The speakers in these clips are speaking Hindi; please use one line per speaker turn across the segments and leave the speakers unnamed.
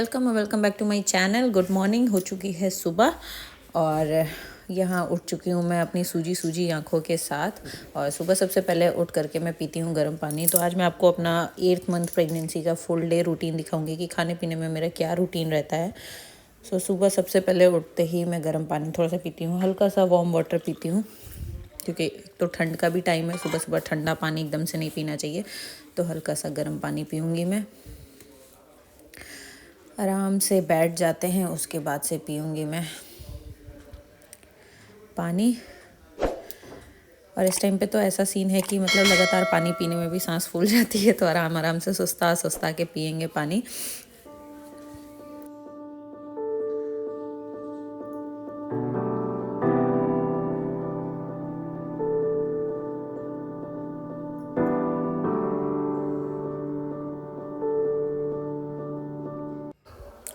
Welcome back to my channel. Good morning. हो चुकी है सुबह और यहाँ उठ चुकी हूँ मैं अपनी सूजी आँखों के साथ। और सुबह सबसे पहले उठ करके मैं पीती हूँ गर्म पानी। तो आज मैं आपको अपना 8th मंथ प्रेगनेंसी का फुल डे रूटीन दिखाऊंगी कि खाने पीने में मेरा क्या रूटीन रहता है। सुबह सबसे पहले उठते ही मैं गर्म पानी थोड़ा सा पीती हूँ, हल्का सा वार्म वाटर पीती हूँ, क्योंकि तो ठंड का भी टाइम है। सुबह सुबह ठंडा पानी एकदम से नहीं पीना चाहिए, तो हल्का सा गर्म पानी पीऊँगी मैं। आराम से बैठ जाते हैं, उसके बाद से पीऊँगी मैं पानी। और इस टाइम पे तो ऐसा सीन है कि मतलब लगातार पानी पीने में भी सांस फूल जाती है, तो आराम से सुस्ता के पिएंगे पानी।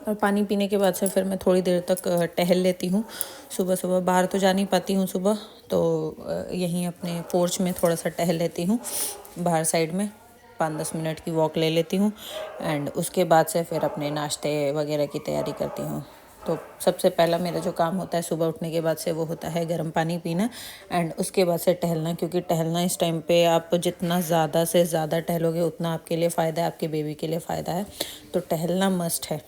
और पानी पीने के बाद से फिर मैं थोड़ी देर तक टहल लेती हूँ। सुबह बाहर तो जा नहीं पाती हूँ सुबह, तो यहीं अपने पोर्च में थोड़ा सा टहल लेती हूँ बाहर साइड में। 5-10 मिनट की वॉक ले लेती हूँ एंड उसके बाद से फिर अपने नाश्ते वगैरह की तैयारी करती हूँ। तो सबसे पहला मेरा जो काम होता है सुबह उठने के बाद से वो होता है गर्म पानी पीना एंड उसके बाद से टहलना, क्योंकि टहलना इस टाइम पे आप जितना ज़्यादा से ज़्यादा टहलोगे उतना आपके लिए फ़ायदा है, आपके बेबी के लिए फ़ायदा है। तो टहलना मस्ट है।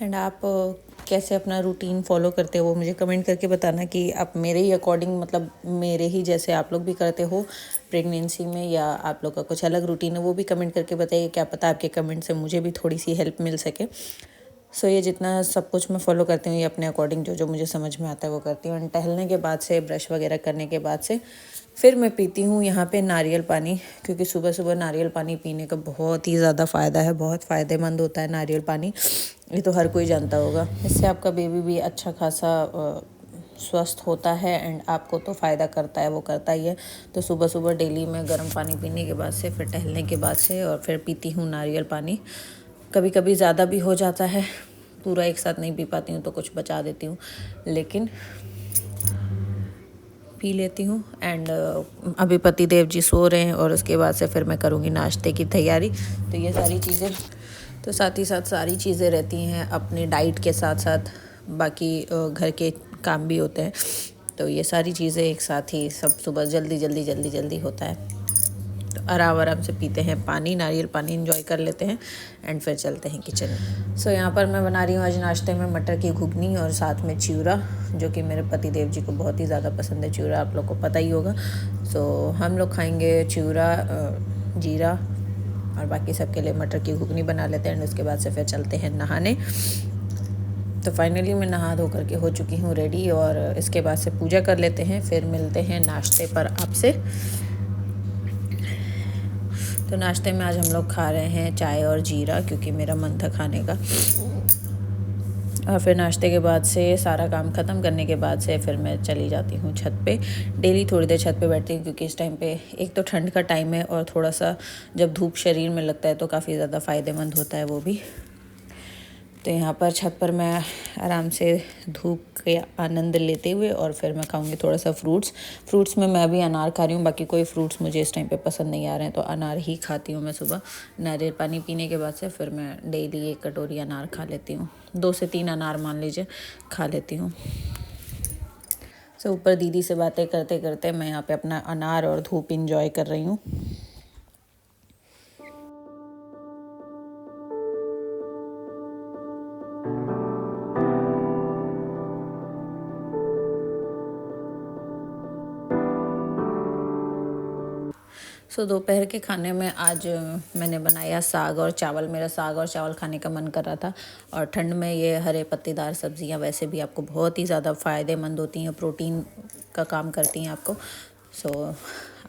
एंड आप कैसे अपना रूटीन फॉलो करते हो वो मुझे कमेंट करके बताना कि आप मेरे ही अकॉर्डिंग, मतलब मेरे ही जैसे आप लोग भी करते हो प्रेगनेंसी में, या आप लोग का कुछ अलग रूटीन है वो भी कमेंट करके बताइए। क्या पता आपके कमेंट से मुझे भी थोड़ी सी हेल्प मिल सके। ये जितना सब कुछ मैं फॉलो करती हूँ ये अपने अकॉर्डिंग जो मुझे समझ में आता है वो करती हूँ। एंड टहलने के बाद से, ब्रश वगैरह करने के बाद से फिर मैं पीती हूँ यहाँ पे नारियल पानी, क्योंकि सुबह नारियल पानी पीने का बहुत ही ज़्यादा फ़ायदा है, बहुत फ़ायदेमंद होता है नारियल पानी। ये तो हर कोई जानता होगा। इससे आपका बेबी भी अच्छा खासा स्वस्थ होता है एंड आपको तो फ़ायदा करता है, वो करता ही है। तो सुबह डेली मैं गर्म पानी पीने के बाद से, फिर टहलने के बाद से, और फिर पीती हूँ नारियल पानी। कभी कभी ज़्यादा भी हो जाता है, पूरा एक साथ नहीं पी पाती हूँ तो कुछ बचा देती हूँ, लेकिन पी लेती हूँ। एंड अभी पति देव जी सो रहे हैं और उसके बाद से फिर मैं करूँगी नाश्ते की तैयारी। तो ये सारी चीज़ें, तो साथ ही साथ सारी चीज़ें रहती हैं अपनी डाइट के साथ साथ, बाकी घर के काम भी होते हैं। तो ये सारी चीज़ें एक साथ ही सब सुबह जल्दी होता है। तो आराम से पीते हैं पानी, नारियल पानी एंजॉय कर लेते हैं एंड फिर चलते हैं किचन में। यहाँ पर मैं बना रही हूँ आज नाश्ते में मटर की घुगनी और साथ में चिवड़ा, जो कि मेरे पति देव जी को बहुत ही ज़्यादा पसंद है। चिवड़ा आप लोग को पता ही होगा। हम लोग खाएंगे चिवड़ा, जीरा, और बाकी सबके लिए मटर की घुगनी बना लेते हैं एंड उसके बाद से फिर चलते हैं नहाने। तो फाइनली मैं नहा धो करके हो चुकी हूँ रेडी, और इसके बाद से पूजा कर लेते हैं, फिर मिलते हैं नाश्ते पर आपसे। तो नाश्ते में आज हम लोग खा रहे हैं चाय और जीरा, क्योंकि मेरा मन था खाने का। और फिर नाश्ते के बाद से सारा काम ख़त्म करने के बाद से फिर मैं चली जाती हूँ छत पे। डेली थोड़ी देर छत पे बैठती हूँ, क्योंकि इस टाइम पे एक तो ठंड का टाइम है और थोड़ा सा जब धूप शरीर में लगता है तो काफ़ी ज़्यादा फ़ायदेमंद होता है वो भी। तो यहाँ पर छत पर मैं आराम से धूप के आनंद लेते हुए, और फिर मैं खाऊंगी थोड़ा सा फ्रूट्स में मैं अभी अनार खा रही हूँ। बाकी कोई फ्रूट्स मुझे इस टाइम पे पसंद नहीं आ रहे हैं, तो अनार ही खाती हूँ मैं सुबह। नारियल पानी पीने के बाद से फिर मैं डेली 1 कटोरी अनार खा लेती हूँ, 2 से 3 अनार मान लीजिए खा लेती हूँ। ऊपर दीदी से बातें करते करते मैं यहाँ पे अपना अनार और धूप इंजॉय कर रही हूँ। दोपहर के खाने में आज मैंने बनाया साग और चावल। मेरा साग और चावल खाने का मन कर रहा था, और ठंड में ये हरे पत्तेदार सब्जियां वैसे भी आपको बहुत ही ज़्यादा फ़ायदेमंद होती हैं, प्रोटीन का काम करती हैं आपको।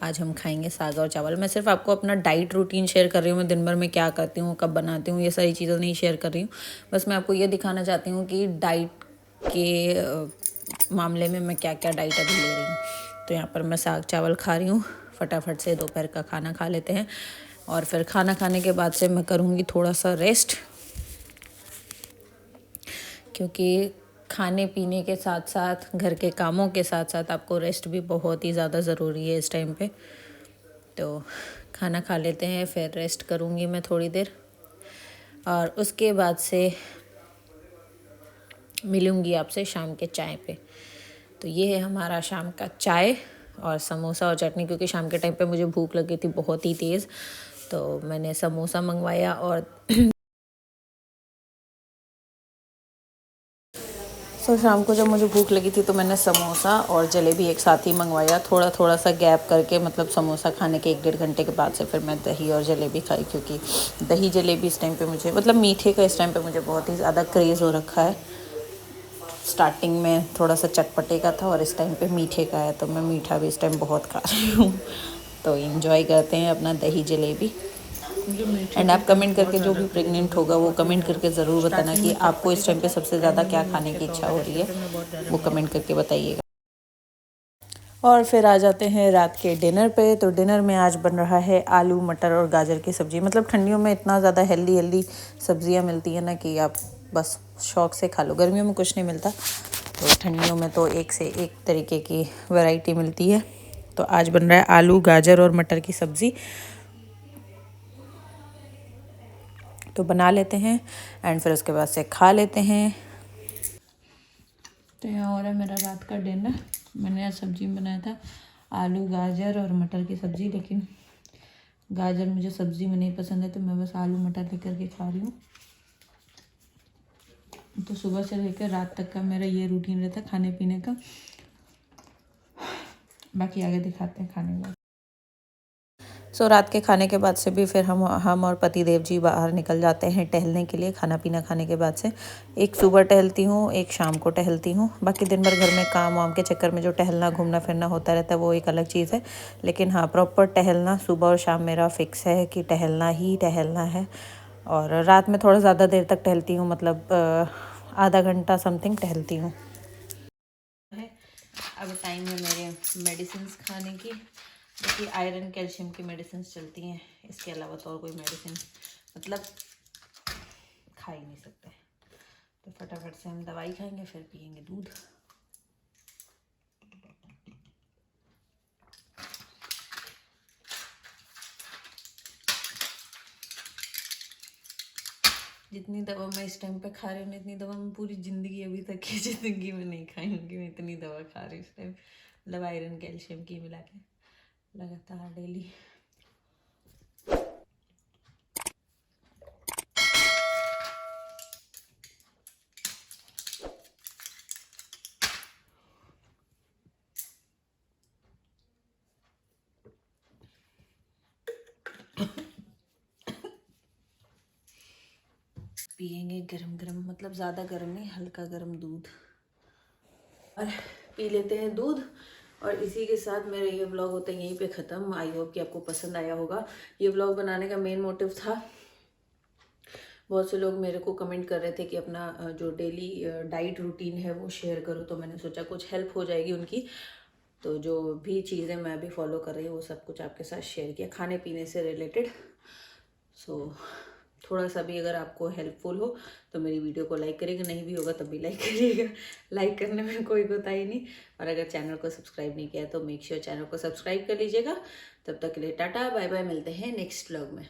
आज हम खाएंगे साग और चावल। मैं सिर्फ आपको अपना डाइट रूटीन शेयर कर रही हूँ, मैं दिन भर में क्या करती हूँ, कब बनाती हूँ, ये सारी चीज़ें नहीं शेयर कर रही हूँ। बस मैं आपको ये दिखाना चाहती हूँ कि डाइट के मामले में मैं क्या क्या डाइट अभी ले रही हूँ। तो यहाँ पर मैं साग चावल खा रही हूँ। फटाफट से दोपहर का खाना खा लेते हैं, और फिर खाना खाने के बाद से मैं करूँगी थोड़ा सा रेस्ट, क्योंकि खाने पीने के साथ साथ, घर के कामों के साथ साथ आपको रेस्ट भी बहुत ही ज़्यादा ज़रूरी है इस टाइम पे। तो खाना खा लेते हैं, फिर रेस्ट करूँगी मैं थोड़ी देर और उसके बाद से मिलूँगी आपसे शाम के चाय पे। तो ये है हमारा शाम का चाय और समोसा और चटनी, क्योंकि शाम के टाइम पे मुझे भूख लगी थी बहुत ही तेज़, तो मैंने समोसा मंगवाया और शाम को जब मुझे भूख लगी थी तो मैंने समोसा और जलेबी एक साथ ही मंगवाया, थोड़ा थोड़ा सा गैप करके, मतलब समोसा खाने के 1-1.5 घंटे के बाद से फिर मैं दही और जलेबी खाई, क्योंकि दही जलेबी इस टाइम पे मुझे, मतलब मीठे का इस टाइम पे मुझे बहुत ही ज़्यादा क्रेज़ हो रखा है। स्टार्टिंग में थोड़ा सा चटपटे का था और इस टाइम पे मीठे का है, तो मैं मीठा भी इस टाइम बहुत खा रही हूँ। तो इन्जॉय करते हैं अपना दही जलेबी। एंड आप कमेंट करके, जो भी प्रेग्नेंट होगा वो कमेंट करके ज़रूर बताना कि आपको इस टाइम पे सबसे ज़्यादा क्या खाने की इच्छा हो रही है, वो कमेंट करके बताइएगा। और फिर आ जाते हैं रात के डिनर पे। तो डिनर में आज बन रहा है आलू मटर और गाजर की सब्ज़ी। मतलब ठंडियों में इतना ज़्यादा हेल्दी सब्जियां मिलती है ना कि आप बस शौक़ से खा लो। गर्मियों में कुछ नहीं मिलता, तो ठंडियों में तो एक से एक तरीके की वैरायटी मिलती है। तो आज बन रहा है आलू गाजर और मटर की सब्ज़ी, तो बना लेते हैं एंड फिर उसके बाद से खा लेते हैं। तो यहाँ हो रहा है मेरा रात का डिनर। मैंने आज सब्ज़ी में बनाया था आलू गाजर और मटर की सब्ज़ी, लेकिन गाजर मुझे सब्ज़ी में नहीं पसंद है, तो मैं बस आलू मटर लेकर के खा रही हूँ। तो सुबह से लेकर रात तक का मेरा ये रूटीन रहता है खाने पीने का। बाकी आगे दिखाते हैं खाने के बाद। रात के खाने के बाद से भी फिर हम और पति देव जी बाहर निकल जाते हैं टहलने के लिए। खाना पीना खाने के बाद से एक सुबह टहलती हूँ, एक शाम को टहलती हूँ। बाकी दिन भर घर में काम वाम के चक्कर में जो टहलना घूमना फिरना होता रहता है वो एक अलग चीज़ है, लेकिन हाँ, प्रॉपर टहलना सुबह और शाम मेरा फिक्स है कि टहलना ही टहलना है। और रात में थोड़ा ज़्यादा देर तक टहलती हूँ, मतलब आधा घंटा समथिंग टहलती हूँ। अब टाइम है मेरे मेडिसिन खाने की, क्योंकि आयरन कैल्शियम की मेडिसिन चलती हैं। इसके अलावा तो और कोई मेडिसिन मतलब खा ही नहीं सकते। तो फटाफट से हम दवाई खाएंगे, फिर पियेंगे दूध। जितनी दवा मैं इस टाइम पे खा रही हूँ, इतनी दवा मैं पूरी ज़िंदगी अभी तक की ज़िंदगी में नहीं खाई हूँगी। मैं इतनी दवा खा रही हूँ इस टाइम, मतलब आयरन कैल्शियम की मिला के लगातार डेली। पियेंगे गरम गरम, मतलब ज़्यादा गर्म नहीं, हल्का गर्म दूध, और पी लेते हैं दूध। और इसी के साथ मेरा ये व्लॉग होता है यहीं पे ख़त्म। आई होप कि आपको पसंद आया होगा। ये व्लॉग बनाने का मेन मोटिव था, बहुत से लोग मेरे को कमेंट कर रहे थे कि अपना जो डेली डाइट रूटीन है वो शेयर करो, तो मैंने सोचा कुछ हेल्प हो जाएगी उनकी। तो जो भी चीज़ें मैं अभी फॉलो कर रही हूँ वो सब कुछ आपके साथ शेयर किया, खाने पीने से रिलेटेड। थोड़ा सा भी अगर आपको हेल्पफुल हो तो मेरी वीडियो को लाइक करिएगा, नहीं भी होगा तब भी लाइक करिएगा। लाइक करने में कोई कोताही नहीं। और अगर चैनल को सब्सक्राइब नहीं किया तो मेक श्योर चैनल को सब्सक्राइब कर लीजिएगा। तब तक के लिए टाटा बाय बाय, मिलते हैं नेक्स्ट व्लॉग में।